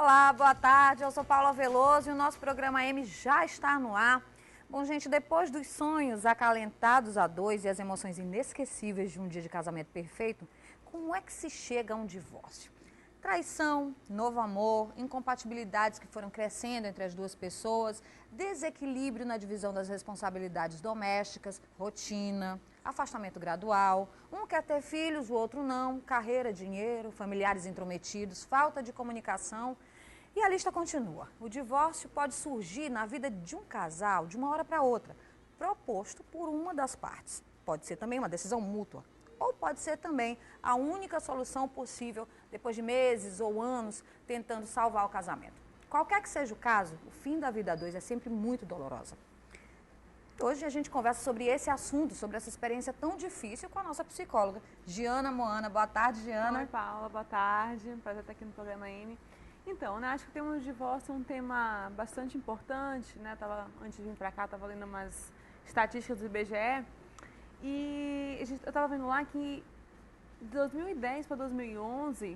Olá, boa tarde, eu sou Paula Veloso e o nosso programa M já está no ar. Bom, gente, depois dos sonhos acalentados a dois e as emoções inesquecíveis de um dia de casamento perfeito, como é que se chega a um divórcio? Traição, novo amor, incompatibilidades que foram crescendo entre as duas pessoas, desequilíbrio na divisão das responsabilidades domésticas, rotina, afastamento gradual, um quer ter filhos, o outro não, carreira, dinheiro, familiares intrometidos, falta de comunicação e a lista continua. O divórcio pode surgir na vida de um casal de uma hora para outra, proposto por uma das partes. Pode ser também uma decisão mútua. Ou pode ser também a única solução possível depois de meses ou anos tentando salvar o casamento. Qualquer que seja o caso, o fim da vida a dois é sempre muito dolorosa. Hoje a gente conversa sobre esse assunto, sobre essa experiência tão difícil com a nossa psicóloga, Giana Moana. Boa tarde, Giana. Oi, Paula. Boa tarde. Prazer estar aqui no programa M. Então, né, acho que o tema do divórcio é um tema bastante importante, né? Antes de vir para cá, estava lendo umas estatísticas do IBGE. E eu estava vendo lá que de 2010 para 2011,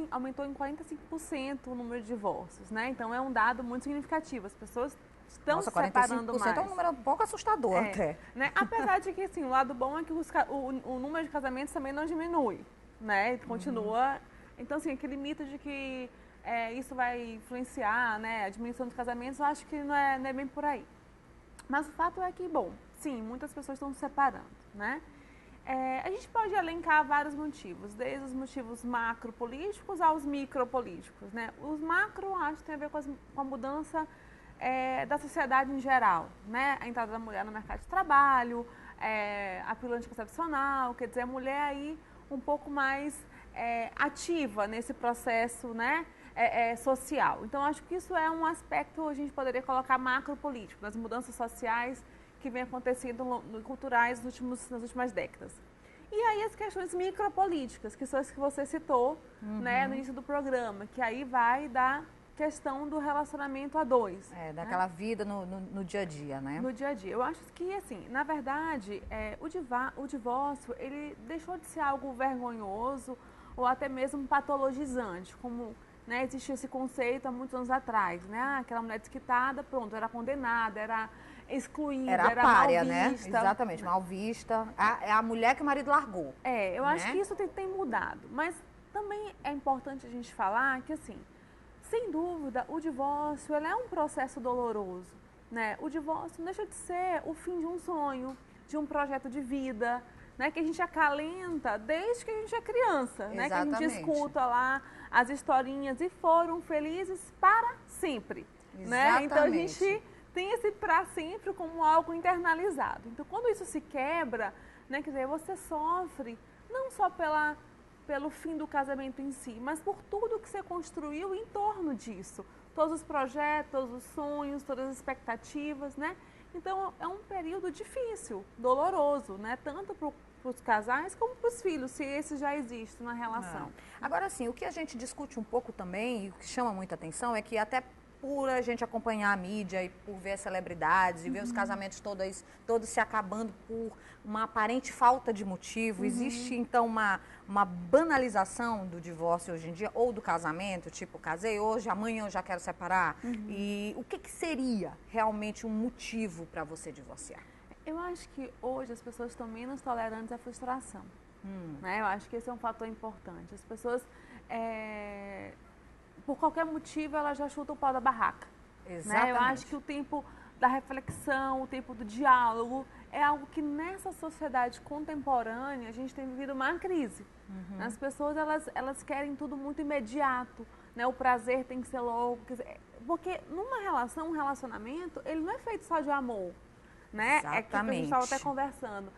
aumentou em 45% o número de divórcios, né? Então é um dado muito significativo. As pessoas estão se separando mais. É um número um pouco assustador até. Né? Apesar de que, assim, o lado bom é que o número de casamentos também não diminui, né? Continua. Então, assim, aquele mito de que isso vai influenciar, né, a diminuição dos casamentos, eu acho que não é bem por aí. Mas o fato é que, bom, sim, muitas pessoas estão se separando, né? A gente pode elencar vários motivos, desde os motivos macropolíticos aos micropolíticos, né? Os macro, acho que tem a ver com a mudança da sociedade em geral, né? A entrada da mulher no mercado de trabalho, a pílula anticoncepcional, quer dizer, a mulher aí um pouco mais ativa nesse processo, né? Social. Então, acho que isso é um aspecto, a gente poderia colocar macropolítico, das mudanças sociais que vem acontecendo culturais nas últimas décadas. E aí as questões micropolíticas, que são as que você citou, né, no início do programa, que aí vai da questão do relacionamento a dois. Daquela vida no dia a dia, né? No dia a dia. Eu acho que, assim, na verdade, o divórcio, ele deixou de ser algo vergonhoso ou até mesmo patologizante, como, né, existia esse conceito há muitos anos atrás, né? Aquela mulher desquitada, pronto, era condenada, era excluída, era pária, mal vista. Né? Exatamente, mal vista. É a mulher que o marido largou. Eu acho que isso tem mudado. Mas também é importante a gente falar que, assim, sem dúvida, o divórcio ele é um processo doloroso, né? O divórcio não deixa de ser o fim de um sonho, de um projeto de vida, né, que a gente acalenta desde que a gente é criança, né, que a gente escuta lá as historinhas e foram felizes para sempre, né? Então a gente tem esse para sempre como algo internalizado. Então quando isso se quebra, né, quer dizer, você sofre não só pelo fim do casamento em si, mas por tudo que você construiu em torno disso, todos os projetos, todos os sonhos, todas as expectativas, né? Então é um período difícil, doloroso, né? Tanto para os casais como para os filhos, se esse já existe na relação. Agora, sim, o que a gente discute um pouco também, e o que chama muita atenção, é que até por a gente acompanhar a mídia e por ver as celebridades e ver os casamentos todos se acabando por uma aparente falta de motivo, existe então uma banalização do divórcio hoje em dia, ou do casamento, tipo, casei hoje, amanhã eu já quero separar. E o que seria realmente um motivo para você divorciar? Eu acho que hoje as pessoas estão menos tolerantes à frustração. Né? Eu acho que esse é um fator importante. As pessoas, por qualquer motivo, elas já chutam o pau da barraca. Exatamente. Né? Eu acho que o tempo da reflexão, o tempo do diálogo, é algo que nessa sociedade contemporânea a gente tem vivido uma crise. As pessoas, elas querem tudo muito imediato, né? O prazer tem que ser logo. Porque numa relação, um relacionamento, ele não é feito só de amor. Né? Exatamente. É que a gente estava até conversando.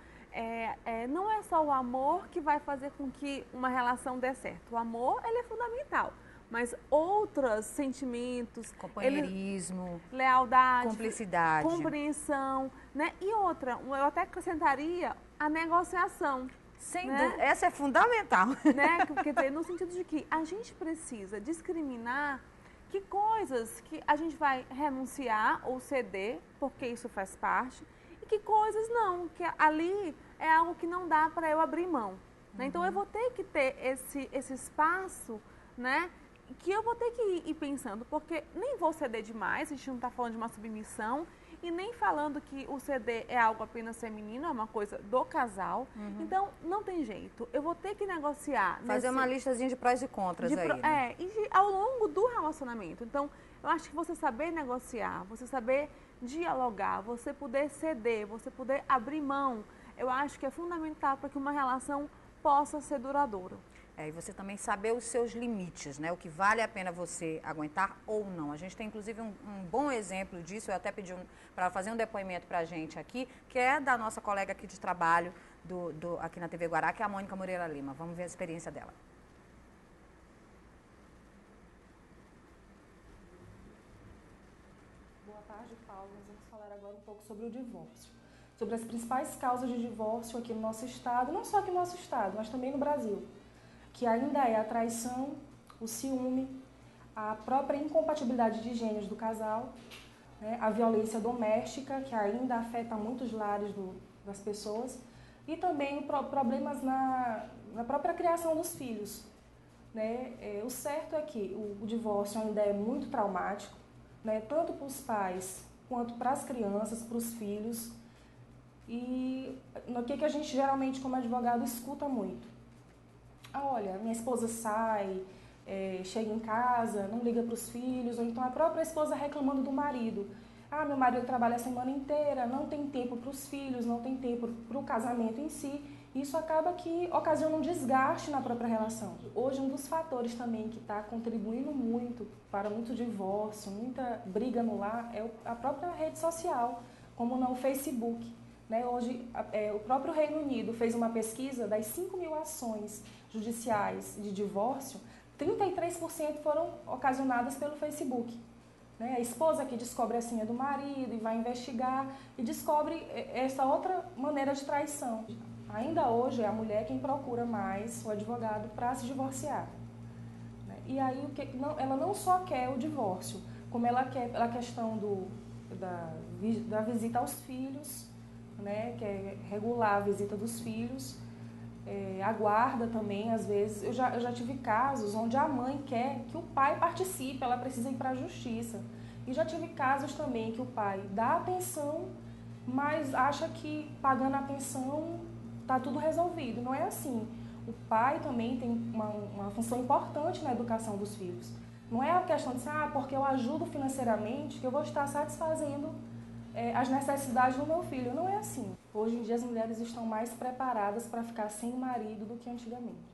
Não é só o amor que vai fazer com que uma relação dê certo. O amor, ele é fundamental. Mas outros sentimentos... Companheirismo, lealdade, cumplicidade, compreensão, né? E outra, eu até acrescentaria a negociação. Sem dúvida, essa é fundamental. Né? Quer dizer, no sentido de que a gente precisa discriminar que coisas que a gente vai renunciar ou ceder, porque isso faz parte, e que coisas não, que ali é algo que não dá para eu abrir mão. Né? Então eu vou ter que ter esse espaço, né, que eu vou ter que ir pensando, porque nem vou ceder demais, a gente não está falando de uma submissão, e nem falando que o ceder é algo apenas feminino, é uma coisa do casal. Então, não tem jeito. Eu vou ter que negociar. Fazer uma listazinha de prós e contras aí. Né? Ao longo do relacionamento. Então, eu acho que você saber negociar, você saber dialogar, você poder ceder, você poder abrir mão, eu acho que é fundamental para que uma relação possa ser duradoura. E você também saber os seus limites, né? O que vale a pena você aguentar ou não. A gente tem, inclusive, um bom exemplo disso. Eu até pedi para fazer um depoimento para a gente aqui, que é da nossa colega aqui de trabalho, aqui na TV Guará, que é a Mônica Moreira Lima. Vamos ver a experiência dela. Boa tarde, Paulo. Nós vamos falar agora um pouco sobre o divórcio. Sobre as principais causas de divórcio aqui no nosso estado, não só aqui no nosso estado, mas também no Brasil. Que ainda é a traição, o ciúme, a própria incompatibilidade de gêneros do casal, né, a violência doméstica, que ainda afeta muitos lares das pessoas, e também problemas na própria criação dos filhos. Né? O certo é que o divórcio ainda é muito traumático, né, tanto para os pais quanto para as crianças, para os filhos. E o que a gente geralmente, como advogado, escuta muito? Olha, minha esposa sai, chega em casa, não liga para os filhos, ou então a própria esposa reclamando do marido. Meu marido trabalha a semana inteira, não tem tempo para os filhos, não tem tempo para o casamento em si. Isso acaba que ocasiona um desgaste na própria relação. Hoje, um dos fatores também que está contribuindo muito para muito divórcio, muita briga no lar, é a própria rede social, como o Facebook. Né? Hoje, o próprio Reino Unido fez uma pesquisa das 5.000 ações judiciais de divórcio, 33% foram ocasionadas pelo Facebook. Né? A esposa que descobre a senha do marido e vai investigar e descobre essa outra maneira de traição. Ainda hoje é a mulher quem procura mais o advogado para se divorciar. Né? E aí ela não só quer o divórcio, como ela quer a questão da visita aos filhos, né? Que é regular a visita dos filhos, a guarda também, às vezes. Eu já tive casos onde a mãe quer que o pai participe, ela precisa ir para a justiça. E já tive casos também que o pai dá a pensão, mas acha que pagando a pensão está tudo resolvido. Não é assim. O pai também tem uma função importante na educação dos filhos. Não é a questão de porque eu ajudo financeiramente que eu vou estar satisfazendo as necessidades do meu filho. Não é assim. Hoje em dia as mulheres estão mais preparadas para ficar sem o marido do que antigamente.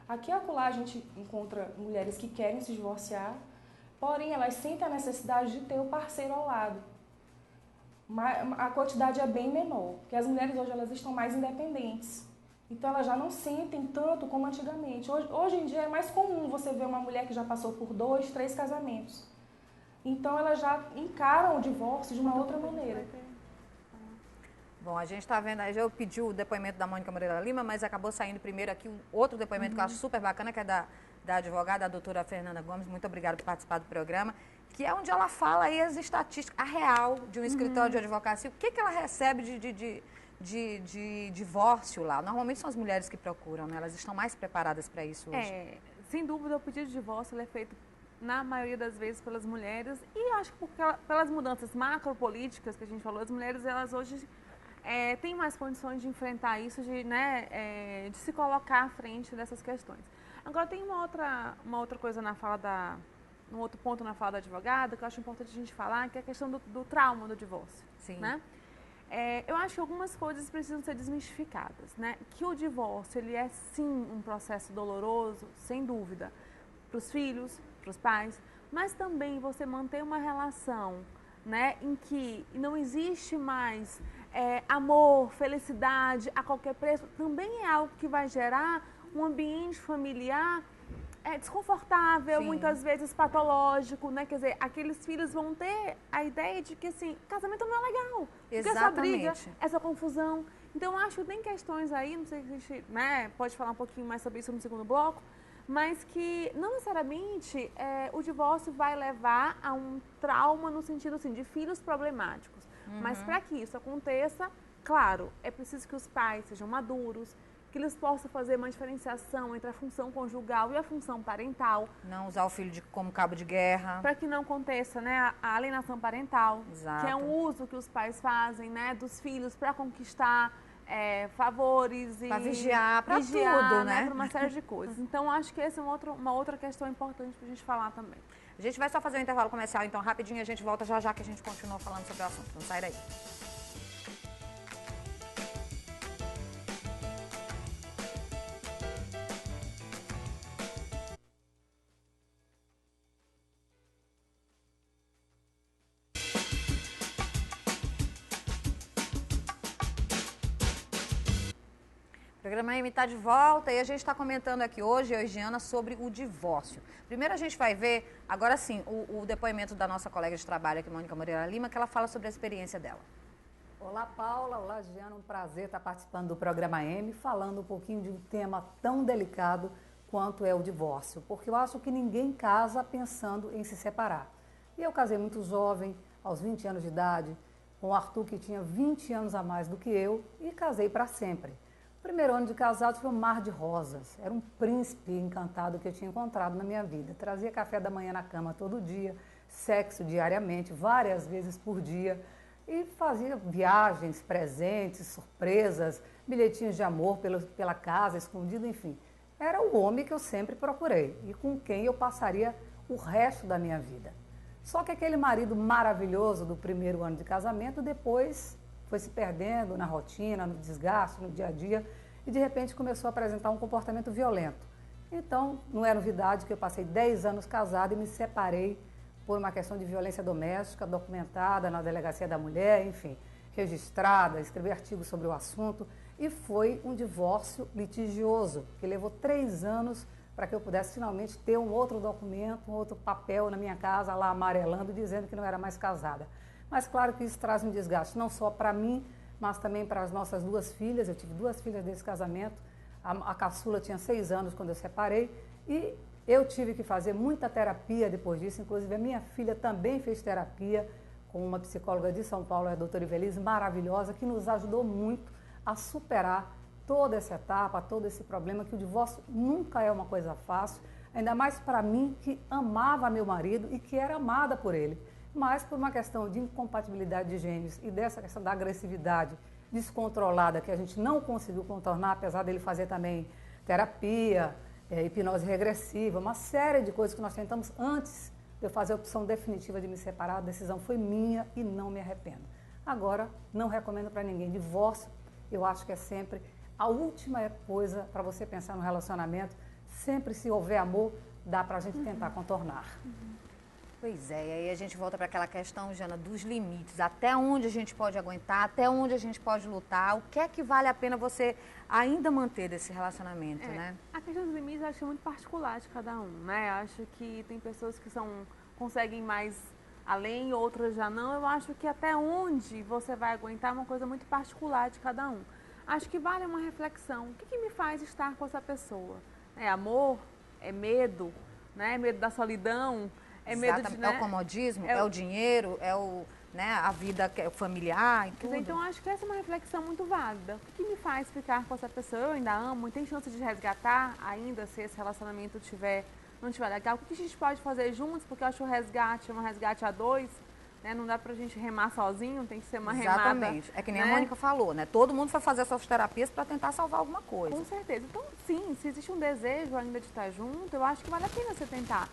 Aqui e acolá a gente encontra mulheres que querem se divorciar, porém elas sentem a necessidade de ter o parceiro ao lado. Mas a quantidade é bem menor, porque as mulheres hoje elas estão mais independentes. Então elas já não sentem tanto como antigamente. Hoje em dia é mais comum você ver uma mulher que já passou por 2, 3 casamentos. Então, elas já encaram o divórcio de uma outra maneira. Bom, a gente está vendo, eu pedi o depoimento da Mônica Moreira Lima, mas acabou saindo primeiro aqui um outro depoimento que eu acho super bacana, que é da advogada, a doutora Fernanda Gomes. Muito obrigada por participar do programa. Que é onde ela fala aí as estatísticas, a real de um escritório de advocacia. O que ela recebe de divórcio lá? Normalmente são as mulheres que procuram, né? Elas estão mais preparadas para isso hoje. Sem dúvida, o pedido de divórcio ele é feito na maioria das vezes pelas mulheres, e acho que pelas mudanças macropolíticas que a gente falou, as mulheres elas hoje têm mais condições de enfrentar isso, de se colocar à frente dessas questões. Agora tem uma outra coisa um outro ponto na fala da advogada que eu acho importante a gente falar, que é a questão do trauma do divórcio. Sim. Né? Eu acho que algumas coisas precisam ser desmistificadas, né? Que o divórcio ele é sim um processo doloroso, sem dúvida, para os filhos, para os pais, mas também você manter uma relação, né, em que não existe mais amor, felicidade a qualquer preço, também é algo que vai gerar um ambiente familiar desconfortável, Sim. Muitas vezes patológico, né? Quer dizer, aqueles filhos vão ter a ideia de que, assim, casamento não é legal. Porque essa briga, essa confusão. Então, eu acho que tem questões aí, não sei se a gente pode falar um pouquinho mais sobre isso no segundo bloco, mas que não necessariamente o divórcio vai levar a um trauma no sentido assim, de filhos problemáticos. Mas para que isso aconteça, claro, é preciso que os pais sejam maduros, que eles possam fazer uma diferenciação entre a função conjugal e a função parental. Não usar o filho como cabo de guerra. Para que não aconteça, né, a alienação parental. Exato. Que é um uso que os pais fazem, né, dos filhos para conquistar favores e... Para vigiar, para tudo, né? Para uma série de coisas. Então, acho que essa é uma outra questão importante para a gente falar também. A gente vai só fazer um intervalo comercial, então rapidinho a gente volta já já que a gente continua falando sobre o assunto. Não sai daí. O programa M está de volta e a gente está comentando aqui hoje, eu e Giana, sobre o divórcio. Primeiro a gente vai ver, agora sim, o depoimento da nossa colega de trabalho aqui, Mônica Moreira Lima, que ela fala sobre a experiência dela. Olá, Paula. Olá, Giana. Um prazer estar participando do programa M, falando um pouquinho de um tema tão delicado quanto é o divórcio, porque eu acho que ninguém casa pensando em se separar. E eu casei muito jovem, aos 20 anos de idade, com o Arthur, que tinha 20 anos a mais do que eu, e casei para sempre. O primeiro ano de casado foi um mar de rosas. Era um príncipe encantado que eu tinha encontrado na minha vida. Trazia café da manhã na cama todo dia, sexo diariamente, várias vezes por dia. E fazia viagens, presentes, surpresas, bilhetinhos de amor pela casa, escondido, enfim. Era o homem que eu sempre procurei e com quem eu passaria o resto da minha vida. Só que aquele marido maravilhoso do primeiro ano de casamento depois foi se perdendo na rotina, no desgaste, no dia a dia, e de repente começou a apresentar um comportamento violento. Então, não é novidade que eu passei 10 anos casada e me separei por uma questão de violência doméstica, documentada na Delegacia da Mulher, enfim, registrada, escrevi artigos sobre o assunto, e foi um divórcio litigioso, que levou 3 anos para que eu pudesse finalmente ter um outro documento, um outro papel na minha casa, lá amarelando, dizendo que não era mais casada. Mas claro que isso traz um desgaste, não só para mim, mas também para as nossas 2 filhas. Eu tive 2 filhas desse casamento. A caçula tinha 6 anos quando eu separei e eu tive que fazer muita terapia depois disso. Inclusive, a minha filha também fez terapia com uma psicóloga de São Paulo, a doutora Ivelise, maravilhosa, que nos ajudou muito a superar toda essa etapa, todo esse problema, que o divórcio nunca é uma coisa fácil, ainda mais para mim, que amava meu marido e que era amada por ele. Mas por uma questão de incompatibilidade de gênios e dessa questão da agressividade descontrolada que a gente não conseguiu contornar, apesar dele fazer também terapia, hipnose regressiva, uma série de coisas que nós tentamos antes de eu fazer a opção definitiva de me separar. A decisão foi minha e não me arrependo. Agora, não recomendo para ninguém. Divórcio, eu acho que é sempre a última coisa para você pensar no relacionamento. Sempre, se houver amor, dá para a gente tentar contornar. Pois é, e aí a gente volta para aquela questão, Jana, dos limites. Até onde a gente pode aguentar, até onde a gente pode lutar, o que é que vale a pena você ainda manter desse relacionamento, né? A questão dos limites eu acho que é muito particular de cada um, né? Acho que tem pessoas que conseguem mais além, outras já não. Eu acho que até onde você vai aguentar é uma coisa muito particular de cada um. Acho que vale uma reflexão. O que me faz estar com essa pessoa? É amor? É medo? Né? Medo da solidão? É medo de, né? É o comodismo, é o dinheiro, é a vida familiar e tudo. Então, acho que essa é uma reflexão muito válida. O que me faz ficar com essa pessoa? Eu ainda amo e tem chance de resgatar ainda se esse relacionamento não estiver legal. O que a gente pode fazer juntos? Porque eu acho que o resgate é um resgate a 2, né? Não dá pra gente remar sozinho, tem que ser uma remada. Exatamente. É que nem a Mônica falou, né? Todo mundo foi fazer suas terapias para tentar salvar alguma coisa. Com certeza. Então, sim, se existe um desejo ainda de estar junto, eu acho que vale a pena você tentar.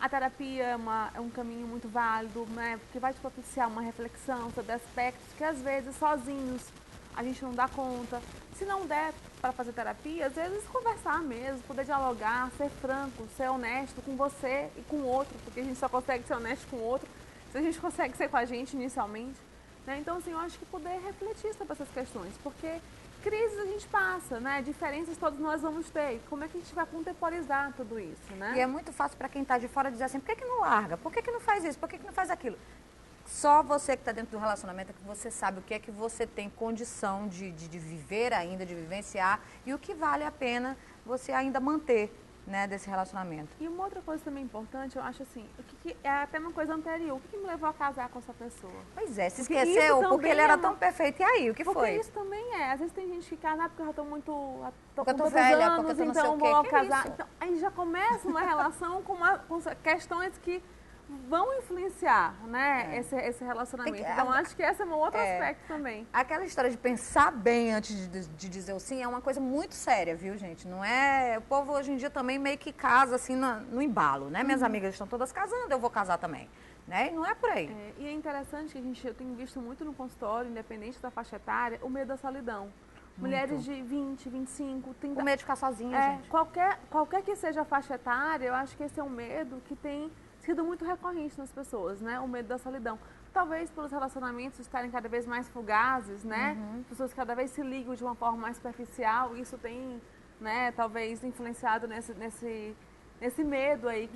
A terapia é um caminho muito válido, né? Porque vai te propiciar uma reflexão sobre aspectos que, às vezes, sozinhos, a gente não dá conta. Se não der para fazer terapia, às vezes conversar mesmo, poder dialogar, ser franco, ser honesto com você e com o outro, porque a gente só consegue ser honesto com o outro se a gente consegue ser com a gente inicialmente. Né? Então, assim, eu acho que poder refletir sobre essas questões, porque crises a gente passa, né? Diferenças todos nós vamos ter. Como é que a gente vai contemporizar tudo isso, né? E é muito fácil para quem está de fora dizer assim, por que não larga? Por que não faz isso? Por que não faz aquilo? Só você que está dentro do relacionamento é que você sabe o que é que você tem condição de viver ainda, de vivenciar e o que vale a pena você ainda manter, né, desse relacionamento. E uma outra coisa também importante, eu acho assim, é até uma coisa anterior, o que me levou a casar com essa pessoa? Pois é, se Porque esqueceu isso porque também ele era é uma- tão perfeito. E aí, o que Porque foi? isso também é. Às vezes tem gente que casa porque eu já tô muito. Porque eu tô tantos velha, anos, porque eu tô não então sei o quê. vou logo Que casar. isso? Então, aí já começa uma relação com questões que vão influenciar, né, esse relacionamento. Tem que- Então, acho que esse é um outro aspecto também. Aquela história de pensar bem antes de dizer o sim é uma coisa muito séria, viu, gente? Não é... O povo hoje em dia também meio que casa, assim, no embalo, né? Minhas amigas estão todas casando, eu vou casar também. Né? E não é por aí. E é interessante que eu tenho visto muito no consultório, independente da faixa etária, o medo da solidão. Mulheres de 20, 25, 30... O medo de ficar sozinha, gente. Qualquer que seja a faixa etária, eu acho que esse é um medo que tem sido muito recorrente nas pessoas, né? O medo da solidão. Talvez pelos relacionamentos estarem cada vez mais fugazes, né? Pessoas cada vez se ligam de uma forma mais superficial, isso tem, né, talvez influenciado nesse medo aí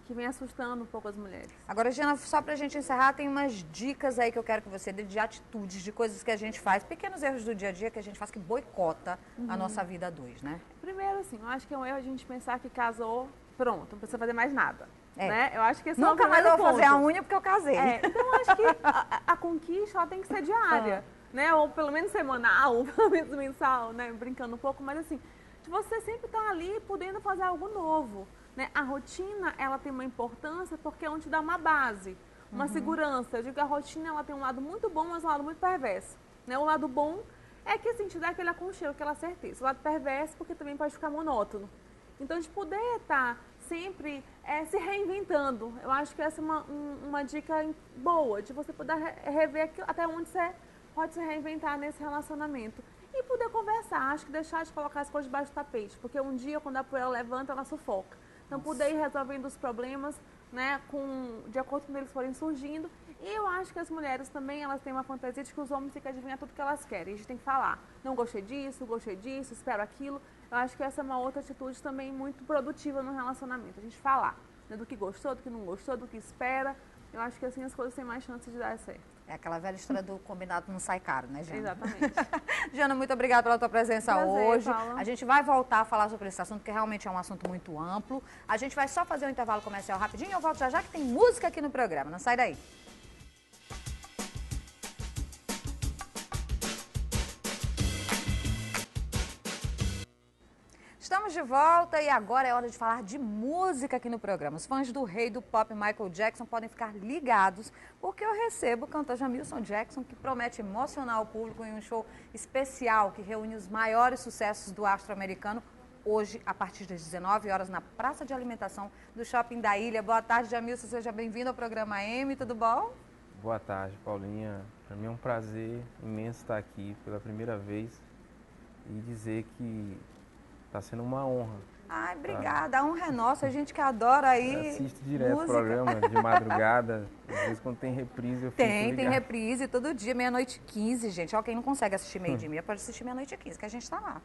que vem assustando um pouco as mulheres. Agora, Giana, só pra gente encerrar, tem umas dicas aí que eu quero que você dê de atitudes, de coisas que a gente faz, pequenos erros do dia a dia que a gente faz que boicota a nossa vida a dois, né? Primeiro, assim, eu acho que é um erro a gente pensar que casou, pronto, não precisa fazer mais nada. É. Né? Eu acho que esse Nunca é o mais eu primeiro vou fazer a ponto. unha porque eu casei. Então, eu acho que a conquista ela tem que ser diária, né? Ou pelo menos semanal, ou pelo menos mensal, né? Brincando um pouco, mas assim, de você sempre estar ali podendo fazer algo novo. Né? A rotina, ela tem uma importância porque é onde te dá uma base, uma segurança. Eu digo que a rotina, ela tem um lado muito bom, mas um lado muito perverso. Né? O lado bom é que assim, te dá aquele aconchego, aquela certeza. O lado perverso porque também pode ficar monótono. Então, de poder estar sempre se reinventando. Eu acho que essa é uma dica boa, de você poder rever aquilo, até onde você pode se reinventar nesse relacionamento. E poder conversar, acho que deixar de colocar as coisas debaixo do tapete, porque um dia, quando a poeira levanta, ela sufoca. Então, poder ir resolvendo os problemas, né, de acordo com eles forem surgindo. E eu acho que as mulheres também, elas têm uma fantasia de que os homens têm que adivinhar tudo que elas querem. A gente tem que falar, não gostei disso, espero aquilo. Eu acho que essa é uma outra atitude também muito produtiva no relacionamento. A gente falar, né, do que gostou, do que não gostou, do que espera. Eu acho que assim as coisas têm mais chance de dar certo. É aquela velha história do combinado não sai caro, né, Giana? Exatamente. Giana, muito obrigada pela tua presença Prazer, hoje. Paula. A gente vai voltar a falar sobre esse assunto, que realmente é um assunto muito amplo. A gente vai só fazer um intervalo comercial rapidinho e eu volto já já, que tem música aqui no programa. Não sai daí. Estamos de volta e agora é hora de falar de música aqui no programa. Os fãs do rei do pop Michael Jackson podem ficar ligados, porque eu recebo o cantor Jamilson Jackson, que promete emocionar o público em um show especial que reúne os maiores sucessos do astro americano, hoje, a partir das 19 horas, na Praça de Alimentação do Shopping da Ilha. Boa tarde, Jamilson, seja bem-vindo ao programa M, tudo bom? Boa tarde, Paulinha. Para mim é um prazer imenso estar aqui pela primeira vez e dizer que está sendo uma honra. Ai, obrigada. A honra é nossa, a gente que adora aí Eu assisto direto o música. programa de madrugada. Às vezes quando tem reprise eu fico Tem ligado. reprise todo dia, 00:15, gente. Ó, quem não consegue assistir meio-dia e meia pode assistir 00:15, que a gente está lá.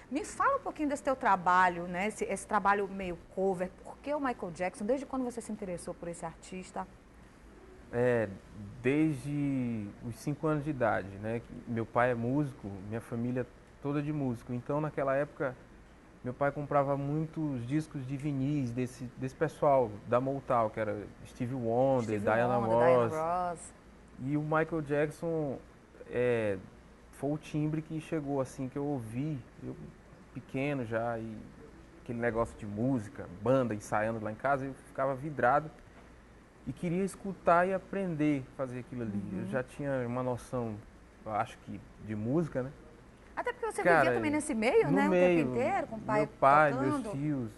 Me fala um pouquinho desse teu trabalho, né? Esse trabalho meio cover. Por que o Michael Jackson? Desde quando você se interessou por esse artista? Desde os 5 anos de idade, né? Meu pai é músico, minha família toda de músico. Então naquela época meu pai comprava muitos discos de vinis desse pessoal da Motown, que era Stevie Wonder, Diana Ross. E o Michael Jackson foi o timbre que chegou assim, que eu ouvi, eu pequeno já, e aquele negócio de música, banda, ensaiando lá em casa, eu ficava vidrado e queria escutar e aprender a fazer aquilo ali. Eu já tinha uma noção, eu acho que, de música, né? Até porque você Cara, vivia também nesse meio, né? meio, O tempo inteiro, com o pai meu pai, tocando. meus tios.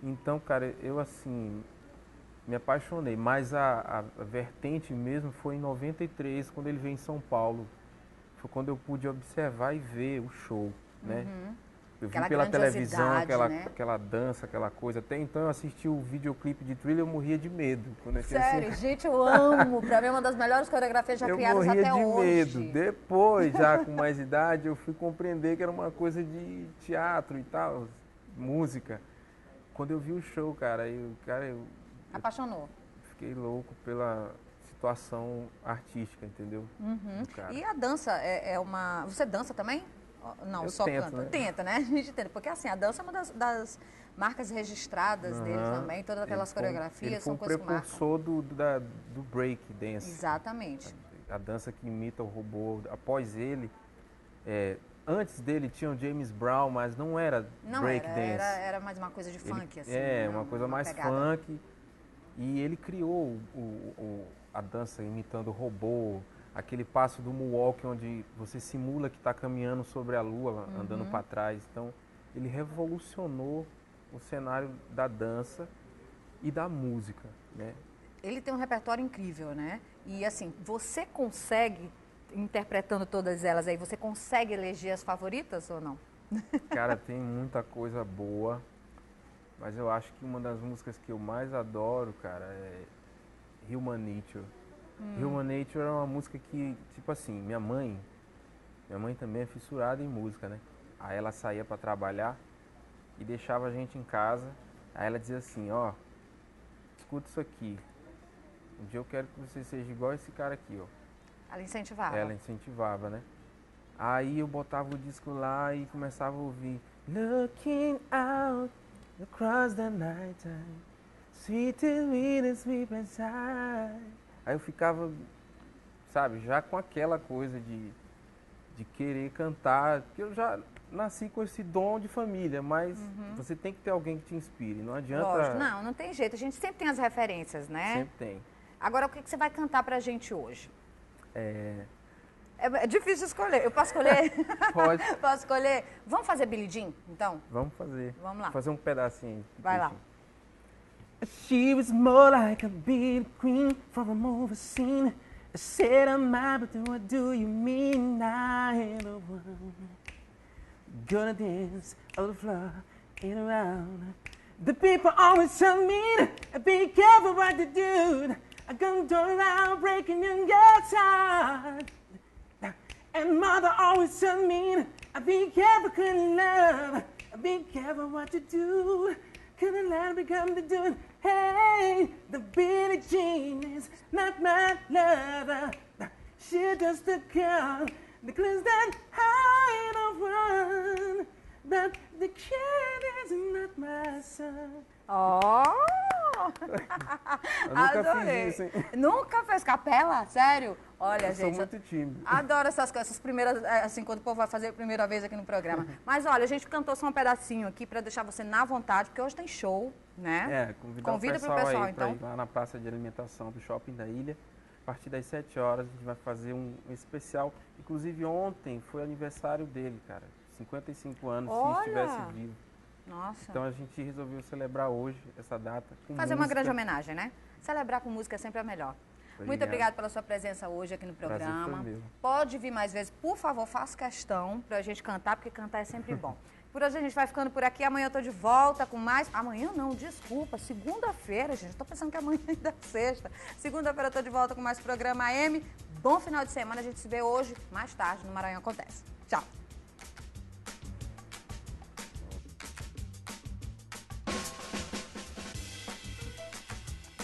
Então, cara, eu assim, me apaixonei. Mas a vertente mesmo foi em 93, quando ele veio em São Paulo. Foi quando eu pude observar e ver o show, né? Eu vi Aquela pela televisão, grandiosidade, né? aquela dança, aquela coisa. Até então eu assisti o videoclipe de Thriller, eu morria de medo. Quando eu tinha Sério, gente, eu amo. Pra mim é uma das melhores coreografias já eu criadas morria até de hoje. medo. Depois, já com mais idade, eu fui compreender que era uma coisa de teatro e tal, música. Quando eu vi o show, cara, eu Apaixonou. fiquei louco pela situação artística, entendeu? Do cara. E a dança é uma... Você dança também? Não, Eu só tento, canta. né? Tenta, né? A gente tenta. Porque assim, a dança é uma das marcas registradas dele também, todas aquelas coreografias são coisas que marcam. Ele foi o precursor do break dance. Exatamente. A dança que imita o robô. Após ele, antes dele tinha o James Brown, mas não era break dance. Era mais uma coisa de funk, assim. Uma coisa mais pegada. Funk. E ele criou a dança imitando o robô, aquele passo do moonwalk onde você simula que está caminhando sobre a lua, andando para trás. Então, ele revolucionou o cenário da dança e da música, né? Ele tem um repertório incrível, né? E assim, você consegue, interpretando todas elas aí, você consegue eleger as favoritas ou não? Cara, tem muita coisa boa, mas eu acho que uma das músicas que eu mais adoro, cara, é Human Nature. Human Nature é uma música que, tipo assim, minha mãe também é fissurada em música, né? Aí ela saía para trabalhar e deixava a gente em casa. Aí ela dizia assim, ó, escuta isso aqui. Um dia eu quero que você seja igual esse cara aqui, ó. Ela incentivava. Ela incentivava, né? Aí eu botava o disco lá e começava a ouvir Looking out across the night time, sweet and sweet inside. Aí eu ficava, sabe, já com aquela coisa de querer cantar, porque eu já nasci com esse dom de família, mas você tem que ter alguém que te inspire, não adianta... Lógico, não tem jeito, a gente sempre tem as referências, né? Sempre tem. Agora, o que você vai cantar pra gente hoje? É difícil escolher, eu posso escolher? Pode. Posso escolher? Vamos fazer Billie Jean, então? Vamos fazer. Vamos lá. Fazer um pedacinho. Vai lá. She was more like a beauty queen from a movie scene. I said I'm mad, but what do you mean? I ain't the one gonna dance on the floor and around. The people always tell me to be careful what you do. I'm gonna turn around breaking young girls' heart. And mother always tell me to be careful, couldn't love. Be careful what you do. Couldn't let it become the doing. Hey, the Billie Jean is not my lover. She's just a girl, the clothes that hide the one. But the kid is not my son. Eu nunca fiz isso, hein? Nunca fez capela? Sério? Olha, eu gente. Sou muito tímido. Adoro essas coisas, essas primeiras, assim, quando o povo vai fazer a primeira vez aqui no programa. Mas olha, a gente cantou só um pedacinho aqui para deixar você na vontade, porque hoje tem show, né? Convida o pessoal aí então. Pra ir lá na praça de alimentação do Shopping da Ilha. A partir das 7 horas a gente vai fazer um especial. Inclusive ontem foi aniversário dele, cara. 55 anos, se estivesse vivo. Nossa. Então a gente resolveu celebrar hoje essa data com fazer música. Uma grande homenagem, né? Celebrar com música é sempre a melhor. Muito obrigada pela sua presença hoje aqui no programa. Pode vir mais vezes, por favor, faça questão pra gente cantar, porque cantar é sempre bom. Por hoje a gente vai ficando por aqui. Amanhã eu tô de volta com mais... Amanhã não, desculpa. Segunda-feira, gente. Tô pensando que amanhã ainda é sexta. Segunda-feira eu tô de volta com mais programa AM. Bom final de semana. A gente se vê hoje, mais tarde, no Maranhão Acontece. Tchau.